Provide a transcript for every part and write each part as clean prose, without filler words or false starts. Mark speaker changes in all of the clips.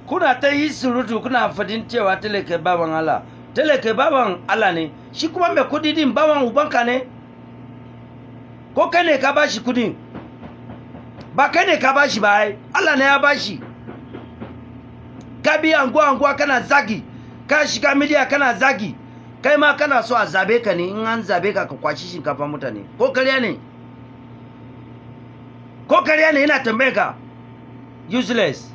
Speaker 1: kuna ta yi surutu kuna fadin cewa talaka baban Allah talaka baban Allah ne shi kuma mai kudi din baban ubanka ne ko kai ne ka bashi kudi ba kai ne ka bashi ba ai Allah ne ya bashi ka bi anguwa kana zagi ka shiga media kana zagi kai ma kana so a zabe ka ne in an zabe ka kwaci shinkafa mutane ko kariya ne yana tambaye ka useless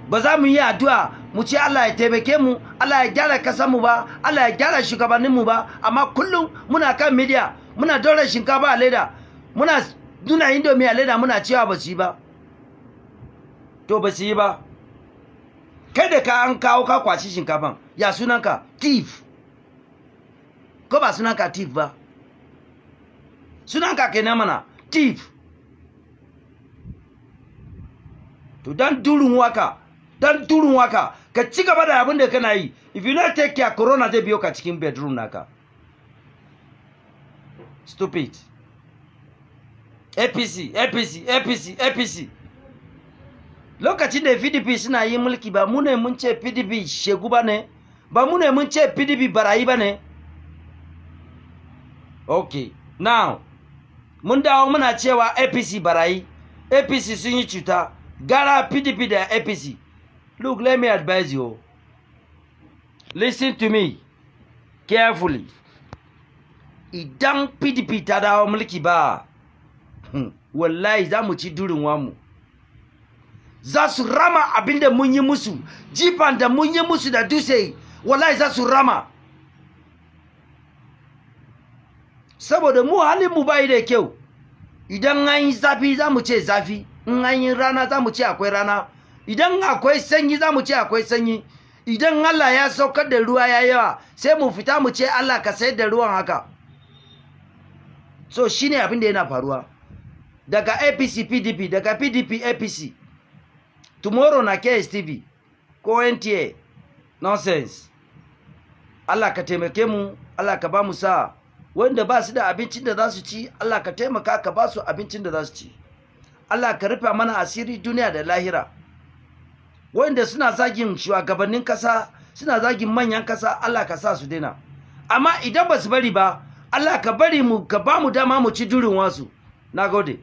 Speaker 1: ba za mu yi addu'a mu ce Allah ya taimake mu Allah ya gyara kasar mu ba Allah ya gyara shugabannin mu ba amma kullum muna kan media muna dora shinkafa a leda muna nuna indomie a leda muna cewa ba su yi ba to ba su yi ba kai da ka an kawo ka kwaci shinkafan ya sunanka thief ko ba sunanka thief ba sunanka kenan mana thief to dan durun waka ka ci gaba da abin da kana yi if you not take care corona zai biyo ka cikin bedroom naka stupid APC lokacin da PDP suna yi mulki ba mu ne mun ce PDP shegu ba ne ba mu ne mun ce PDP barayi ba ne okay now mun dawo muna cewa APC barayi APC sun yi cuta gara PDP da APC look let me advise you listen to me carefully idan PDP ta dawo mulki ba wallahi za mu ci durin wamu za su rama abinda mun yi musu jifan da mun yi musu da dutse wallahi za su rama saboda mu halin mu bai da kyau idan an yi zafi za mu ce zafi in an yi rana za mu ce akwai rana idan akwai sanyi za mu ce akwai sanyi idan Allah ya saukar da ruwa ya yawa sai mu fita mu ce Allah ka sayar da ruwan haka so shine abin da yana faruwa daga APC PDP daga PDP APC tomorrow na KSTV ko NTA nonsense Allah ka taimake mu Allah ka ba mu sa wanda ba su da abincin da za su ci Allah ka taimaka ka ba su abincin da za su ci Allah ka rufe mana asiri duniya da lahira wanda suna zagin shugabannin kasa suna zagin manyan kasa Allah ka sa su daina amma idan ba su bari ba Allah ka bari mu ka ba mu dama mu ci durin wasu nagode